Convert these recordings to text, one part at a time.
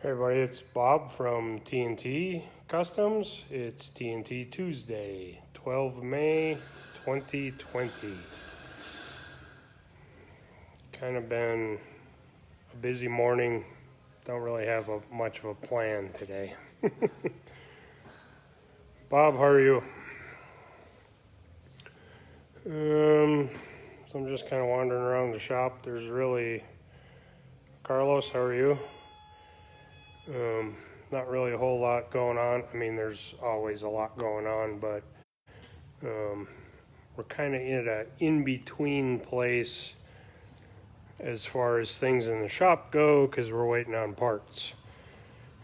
Hey everybody, it's Bob from TNT Customs. It's TNT Tuesday, 12 May 2020. Kind of been a busy morning. Don't really have much of a plan today. Bob, how are you? So I'm just kind of wandering around the shop. There's really... Carlos, how are you? Not really a whole lot going on. I mean, there's always a lot going on, but we're kind of in an in-between place as far as things in the shop go because we're waiting on parts.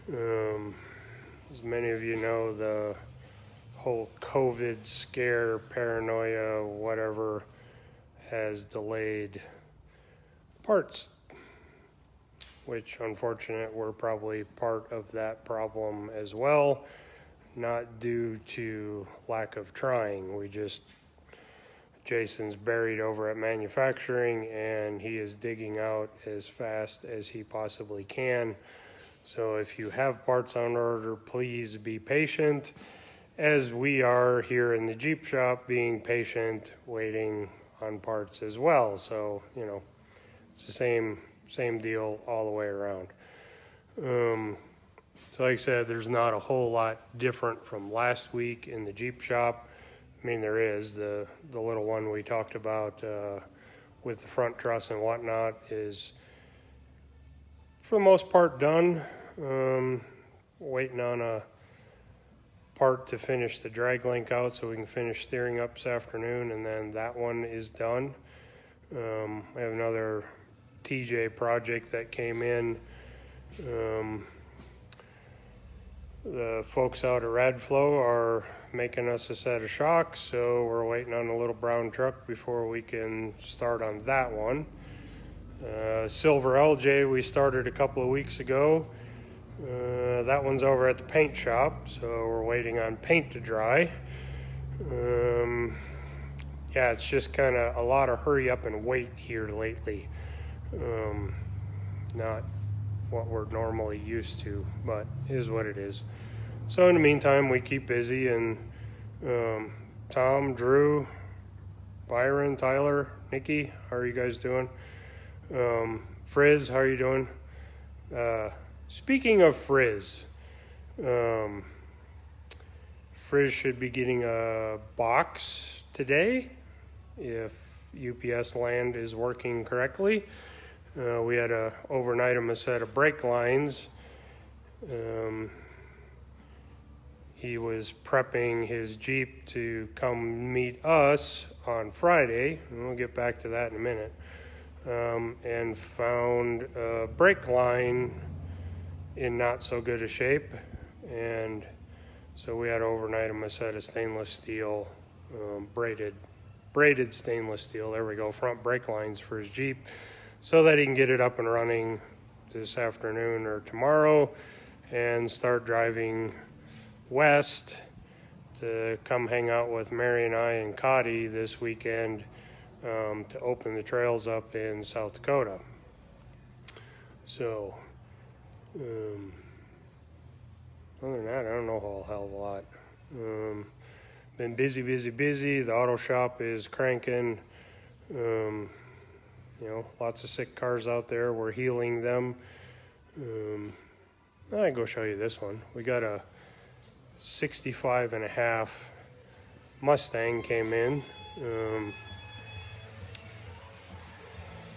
As many of you know, the whole COVID scare, paranoia, whatever, has delayed parts, which, unfortunate, we're probably part of that problem as well, not due to lack of trying. Jason's buried over at manufacturing, and he is digging out as fast as he possibly can. So if you have parts on order, please be patient, as we are here in the Jeep shop being patient, waiting on parts as well. So, you know, it's the same deal all the way around. So like I said, there's not a whole lot different from last week in the Jeep shop. I mean, there is. The little one we talked about with the front truss and whatnot is for the most part done. Waiting on a part to finish the drag link out so we can finish steering up this afternoon, and then that one is done. I have another TJ project that came in. The folks out at Radflow are making us a set of shocks, so we're waiting on a little brown truck before we can start on that one. Silver LJ we started a couple of weeks ago. That one's over at the paint shop, so we're waiting on paint to dry. Yeah, it's just kind of a lot of hurry up and wait here lately. Not what we're normally used to, but is what it is. So in the meantime, we keep busy, and Tom, Drew, Byron, Tyler, Nikki, how are you guys doing? Frizz, how are you doing? Speaking of Frizz, Frizz should be getting a box today if UPS land is working correctly. We had to overnight him a set of brake lines. He was prepping his Jeep to come meet us on Friday, and we'll get back to that in a minute, and found a brake line in not so good a shape, and so we had to overnight him a set of stainless steel, braided stainless steel, there we go, front brake lines for his Jeep, so that he can get it up and running this afternoon or tomorrow and start driving west to come hang out with Mary and I and Cotty this weekend to open the trails up in South Dakota. So, other than that, I don't know a whole hell of a lot. Been busy. The auto shop is cranking. You know, lots of sick cars out there. We're healing them. I can go show you this one. We got a 65.5 Mustang came in.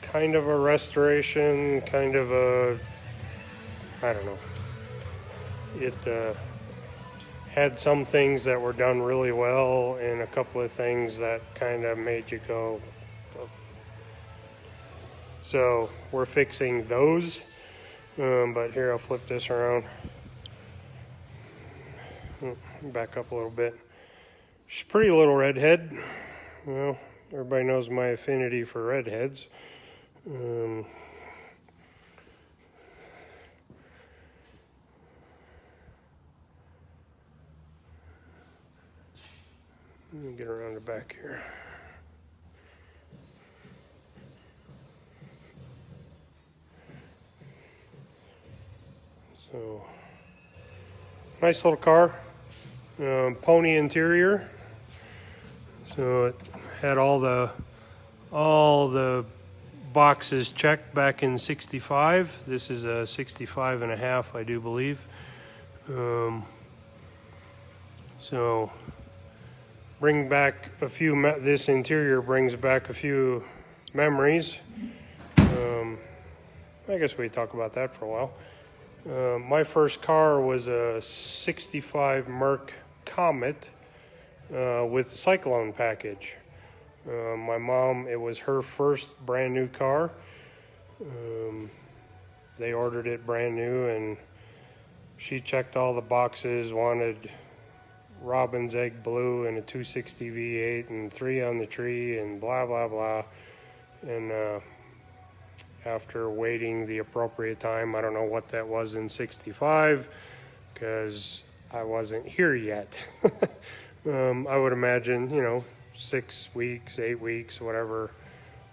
Kind of a restoration, kind of a, I don't know. It had some things that were done really well and a couple of things that kind of made you go. So we're fixing those, but here I'll flip this around. Back up a little bit. She's a pretty little redhead. Well, everybody knows my affinity for redheads. Let me get around the back here. So, nice little car, pony interior. So it had all the boxes checked back in 65. This is a 65 and a half, I do believe. So bring back a few. This interior brings back a few memories. I guess we talk about that for a while. My first car was a 65 Merc Comet with the Cyclone package. My mom, it was her first brand new car. They ordered it brand new, and she checked all the boxes, wanted robin's egg blue and a 260 V8 and 3 on the tree and blah, blah, blah. And after waiting the appropriate time, I don't know what that was in 65, because I wasn't here yet. I would imagine, 6 weeks, 8 weeks, whatever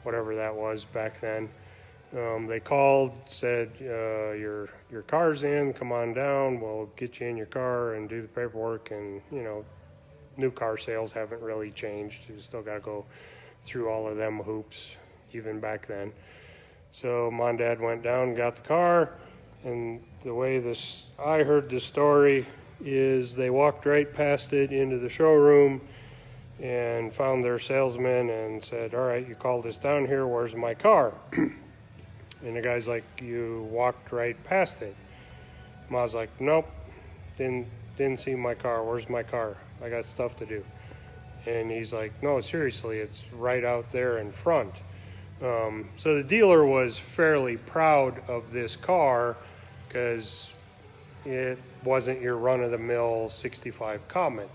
that was back then. They called, said, your car's in, come on down, we'll get you in your car and do the paperwork. And, new car sales haven't really changed. You still got to go through all of them hoops, even back then. So Mom and Dad went down and got the car, and the way I heard the story is they walked right past it into the showroom and found their salesman and said, all right, you called us down here, where's my car? And the guy's like, you walked right past it. Ma's like, nope, didn't see my car, where's my car? I got stuff to do. And he's like, no, seriously, it's right out there in front. So the dealer was fairly proud of this car because it wasn't your run-of-the-mill 65 Comet.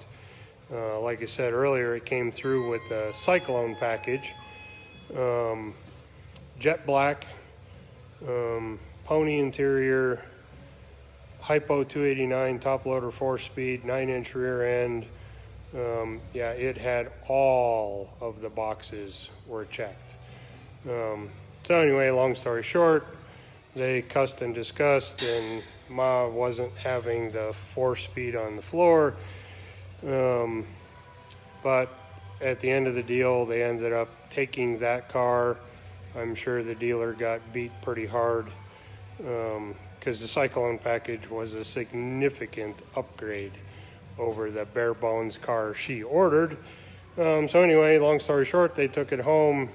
Like I said earlier, it came through with the Cyclone package, jet black, pony interior, Hypo 289 top loader 4-speed, 9-inch rear end. Yeah, it had all of the boxes were checked. So anyway, long story short, they cussed and discussed, and Ma wasn't having the 4-speed on the floor. But at the end of the deal, they ended up taking that car. I'm sure the dealer got beat pretty hard because the Cyclone package was a significant upgrade over the bare bones car she ordered. So anyway, long story short, they took it home.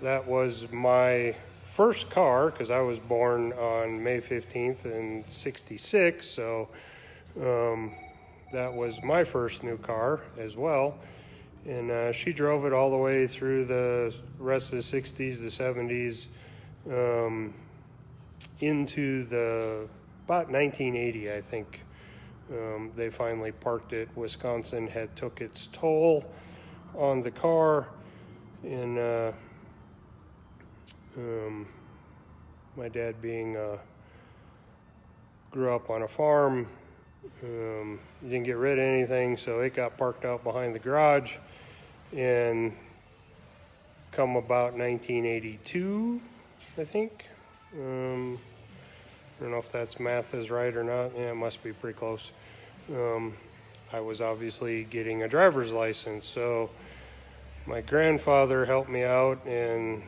That was my first car, because I was born on May 15th in 66, so that was my first new car as well. And she drove it all the way through the rest of the 60s, the 70s, into about 1980, I think. They finally parked it. Wisconsin had took its toll on the car, and my dad grew up on a farm. He didn't get rid of anything, so it got parked out behind the garage. And come about 1982, I think. I don't know if that's math is right or not. Yeah, it must be pretty close. I was obviously getting a driver's license, so my grandfather helped me out and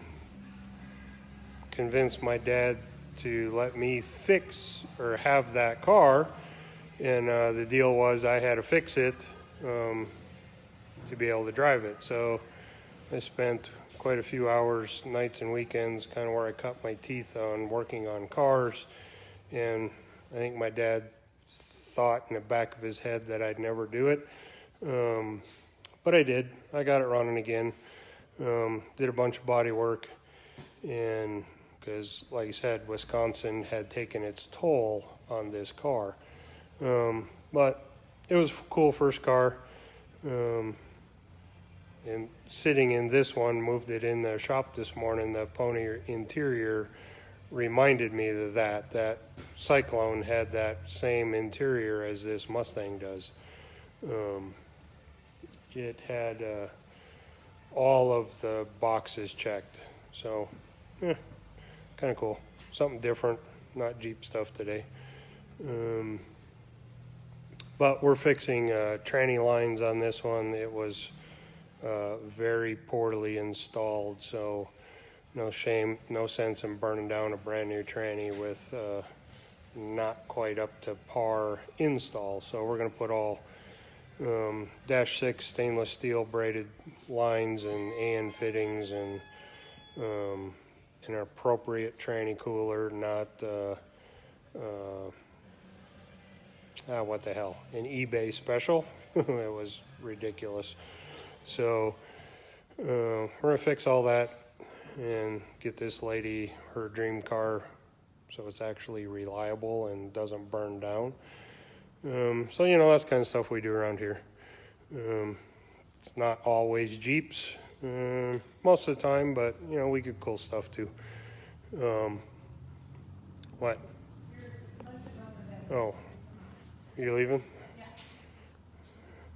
convinced my dad to let me fix or have that car. And the deal was I had to fix it to be able to drive it. So I spent quite a few hours, nights and weekends, kind of where I cut my teeth on working on cars. And I think my dad thought in the back of his head that I'd never do it. But I did. I got it running again. Did a bunch of body work. And because, like I said, Wisconsin had taken its toll on this car. But it was a cool first car. And sitting in this one, moved it in the shop this morning, the pony interior reminded me of that Cyclone had that same interior as this Mustang does. It had all of the boxes checked. So, kind of cool. Something different, not Jeep stuff today. But we're fixing tranny lines on this one. It was very poorly installed, so no sense in burning down a brand new tranny with not quite up to par install. So we're going to put all dash 6 stainless steel braided lines and AN fittings and an appropriate tranny cooler, not what the hell, an eBay special. It was ridiculous. So we're gonna fix all that and get this lady her dream car so it's actually reliable and doesn't burn down. So that's kind of stuff we do around here. It's not always Jeeps most of the time, but we get cool stuff too. What? Oh, you're leaving?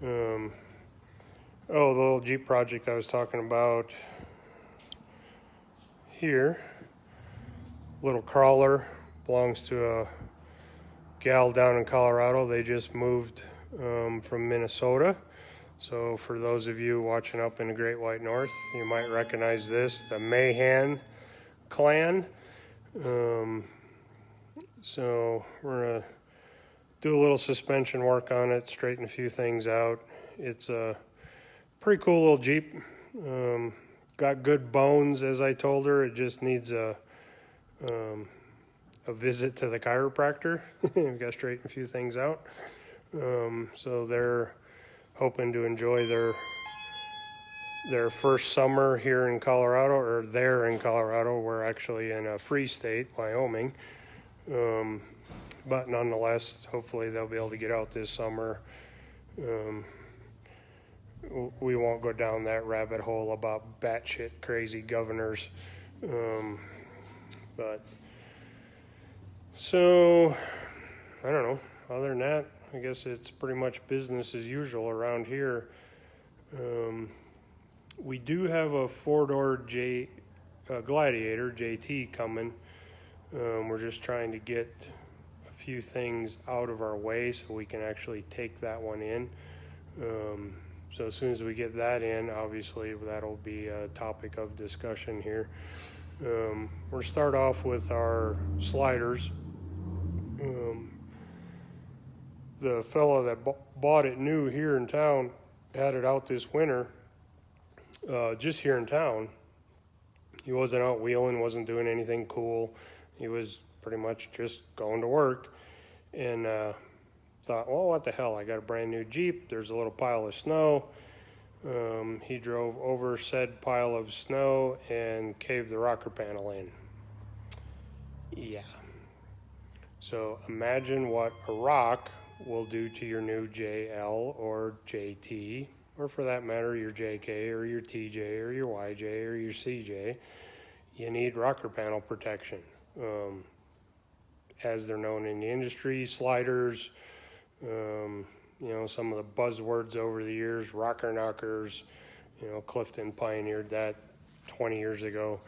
Yeah. Oh, the little Jeep project I was talking about here. Little crawler, belongs to a gal down in Colorado. They just moved from Minnesota. So for those of you watching up in the Great White North, you might recognize this, the Mahan clan. So we're gonna do a little suspension work on it, straighten a few things out. It's a pretty cool little Jeep. Got good bones, as I told her. It just needs a visit to the chiropractor. We've got to straighten a few things out. So they're hoping to enjoy their first summer here in Colorado, or there in Colorado. We're actually in a free state, Wyoming. But nonetheless, hopefully they'll be able to get out this summer. We won't go down that rabbit hole about batshit crazy governors. But so I don't know. Other than that, I guess it's pretty much business as usual around here. We do have a 4-door Gladiator JT coming. We're just trying to get a few things out of our way so we can actually take that one in. So as soon as we get that in, obviously that'll be a topic of discussion here. We'll start off with our sliders. The fellow that bought it new here in town had it out this winter, just here in town. He wasn't out wheeling, wasn't doing anything cool. He was pretty much just going to work, and thought, well, what the hell, I got a brand new Jeep, there's a little pile of snow. He drove over said pile of snow and caved the rocker panel in. Yeah. So imagine what a rock will do to your new JL or JT, or for that matter, your JK or your TJ or your YJ or your CJ. You need rocker panel protection. As they're known in the industry, sliders, some of the buzzwords over the years, rocker knockers, Clifton pioneered that 20 years ago.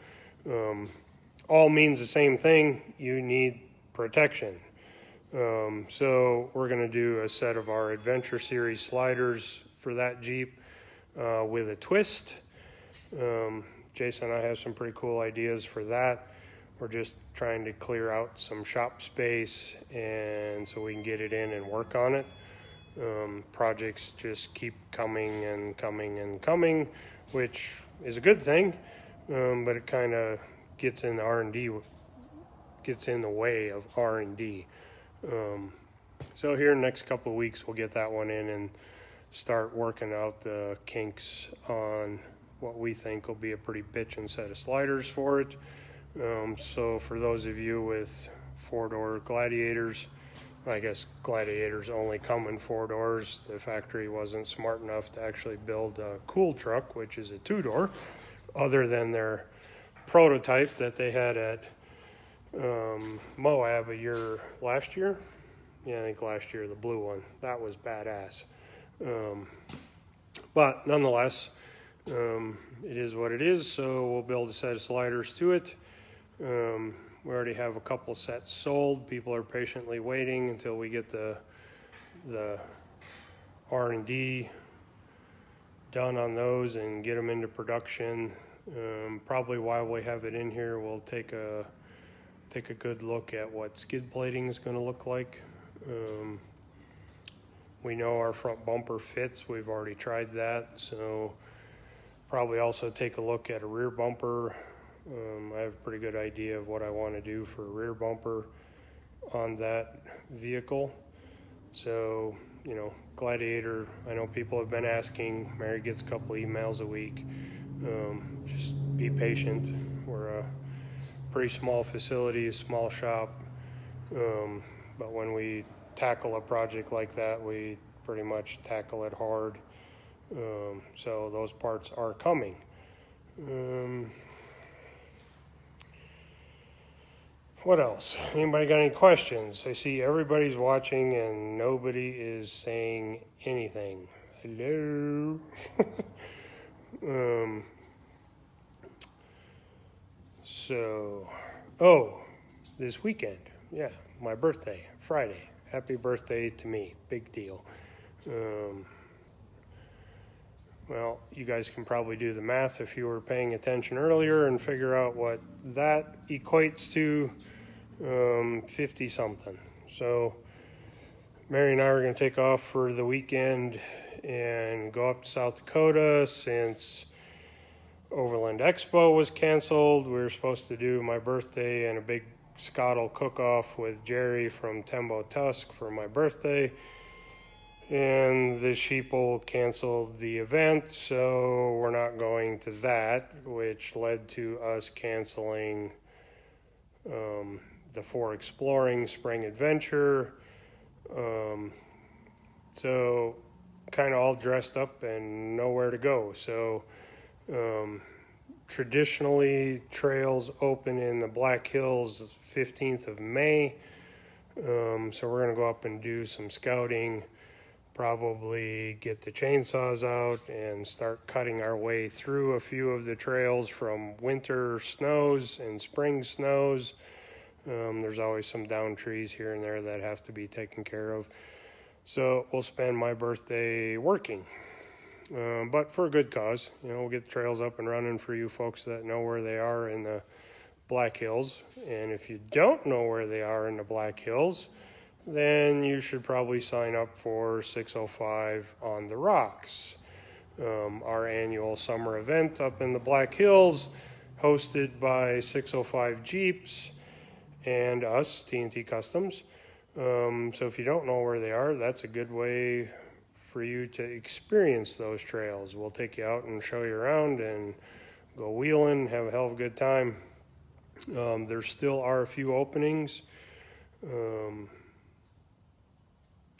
All means the same thing. You need protection. So we're going to do a set of our Adventure Series sliders for that Jeep with a twist. Jason and I have some pretty cool ideas for that. We're just trying to clear out some shop space and so we can get it in and work on it. Projects just keep coming and coming and coming, which is a good thing, but it kind of gets in the R&D, gets in the way of R&D. So here in the next couple of weeks, we'll get that one in and start working out the kinks on what we think will be a pretty bitchin' set of sliders for it. So for those of you with 4-door Gladiators, I guess Gladiators only come in 4 doors. The factory wasn't smart enough to actually build a cool truck, which is a 2-door, other than their prototype that they had at Moab last year. Yeah, I think last year, the blue one. That was badass. But nonetheless, it is what it is, so we'll build a set of sliders to it. We already have a couple sets sold. People are patiently waiting until we get the R&D done on those and get them into production. Probably while we have it in here, we'll take a good look at what skid plating is going to look like. We know our front bumper fits. We've already tried that, so probably also take a look at a rear bumper. I have a pretty good idea of what I want to do for a rear bumper on that vehicle. So, you know, Gladiator, I know people have been asking. Mary gets a couple emails a week. Just be patient. We're a pretty small facility, a small shop. But when we tackle a project like that, we pretty much tackle it hard. So those parts are coming. What else? Anybody got any questions? I see everybody's watching and nobody is saying anything. Hello? This weekend, yeah, my birthday, Friday. Happy birthday to me, big deal. Well, you guys can probably do the math if you were paying attention earlier and figure out what that equates to, 50 something. So Mary and I are going to take off for the weekend and go up to South Dakota since Overland Expo was canceled. We were supposed to do my birthday and a big Scottle cook-off with Jerry from Tembo Tusk for my birthday. And the sheeple canceled the event, so we're not going to that, which led to us canceling the For Exploring Spring Adventure. So kind of all dressed up and nowhere to go. So traditionally, trails open in the Black Hills 15th of May. So we're going to go up and do some scouting. Probably get the chainsaws out and start cutting our way through a few of the trails from winter snows and spring snows. There's always some down trees here and there that have to be taken care of. So we'll spend my birthday working, but for a good cause. You know, we'll get the trails up and running for you folks that know where they are in the Black Hills. And if you don't know where they are in the Black Hills, then you should probably sign up for 605 on the Rocks, our annual summer event up in the Black Hills, hosted by 605 Jeeps and us, TNT Customs. So if you don't know where they are, that's a good way for you to experience those trails. We'll take you out and show you around and go wheeling, have a hell of a good time. There still are a few openings.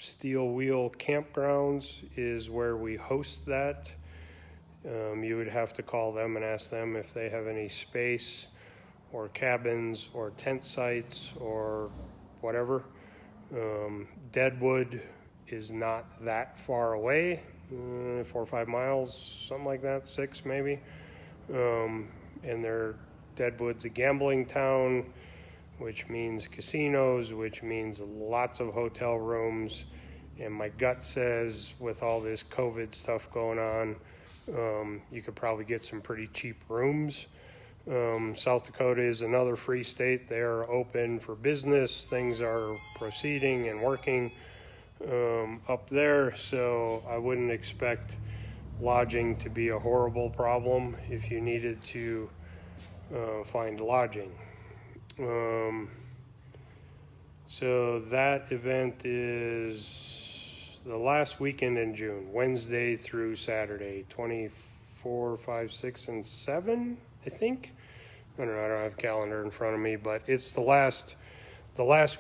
Steel Wheel Campgrounds is where we host that. You would have to call them and ask them if they have any space or cabins or tent sites or whatever. Deadwood is not that far away, 4 or 5 miles, something like that, 6 maybe. And Deadwood's a gambling town, which means casinos, which means lots of hotel rooms. And my gut says with all this COVID stuff going on, you could probably get some pretty cheap rooms. South Dakota is another free state. They are open for business. Things are proceeding and working up there. So I wouldn't expect lodging to be a horrible problem if you needed to find lodging. So that event is the last weekend in June, Wednesday through Saturday, 24, 5, 6, and 7, I think. I don't know, I don't have a calendar in front of me, but it's the last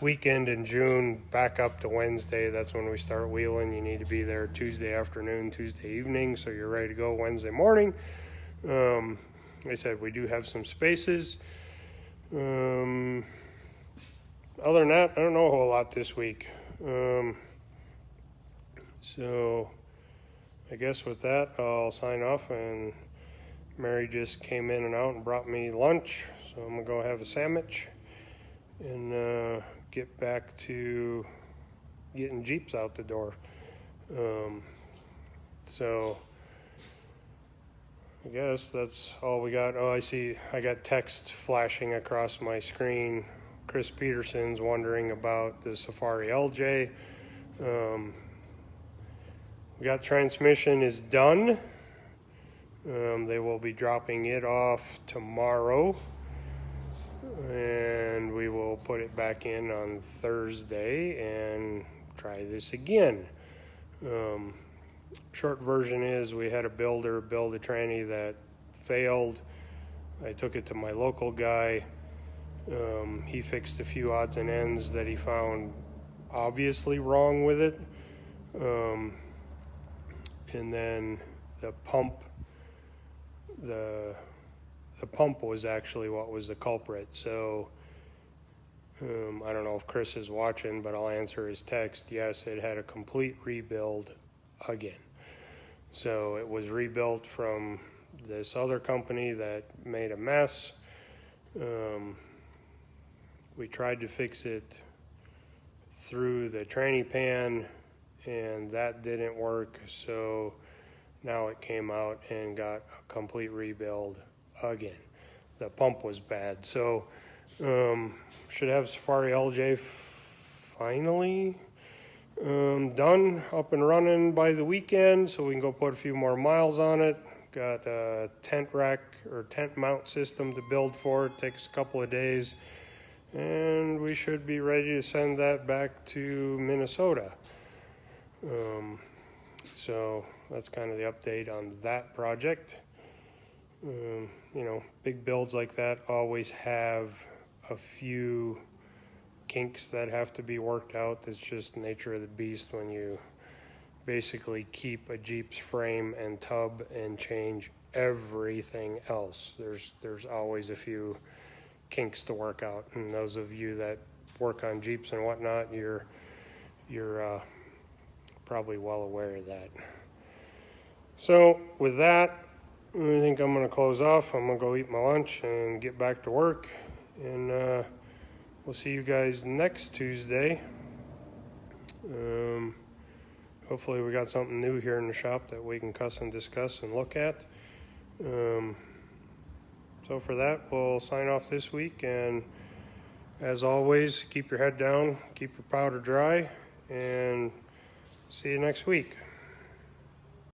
weekend in June, back up to Wednesday. That's when we start wheeling. You need to be there Tuesday afternoon, Tuesday evening, so you're ready to go Wednesday morning. Like I said, we do have some spaces. Other than that, I don't know a whole lot this week. So I guess with that, I'll sign off. And Mary just came in and out and brought me lunch, so I'm gonna go have a sandwich and get back to getting Jeeps out the door. So I guess that's all we got. Oh, I see, I got text flashing across my screen. Chris Peterson's wondering about the Safari LJ. We got transmission is done. They will be dropping it off tomorrow, and we will put it back in on Thursday and try this again. Short version is we had a builder build a tranny that failed. I took it to my local guy. He fixed a few odds and ends that he found obviously wrong with it. And then the pump was actually what was the culprit. So I don't know if Chris is watching, but I'll answer his text. Yes, it had a complete rebuild again. So it was rebuilt from this other company that made a mess. We tried to fix it through the tranny pan, and that didn't work. So now it came out and got a complete rebuild again. The pump was bad. So should have Safari LJ finally done, up and running by the weekend, so we can go put a few more miles on it. Got a tent rack or tent mount system to build for it. Takes a couple of days, and we should be ready to send that back to Minnesota. So that's kind of the update on that project. You know, big builds like that always have a few kinks that have to be worked out. That's just the nature of the beast when you basically keep a Jeep's frame and tub and change everything else. There's always a few kinks to work out, and those of you that work on Jeeps and whatnot, you're probably well aware of that. So with that, I think I'm going to close off. I'm going to go eat my lunch and get back to work, and we'll see you guys next Tuesday. Hopefully we got something new here in the shop that we can cuss and discuss and look at. So for that, we'll sign off this week, and as always, keep your head down, keep your powder dry, and see you next week.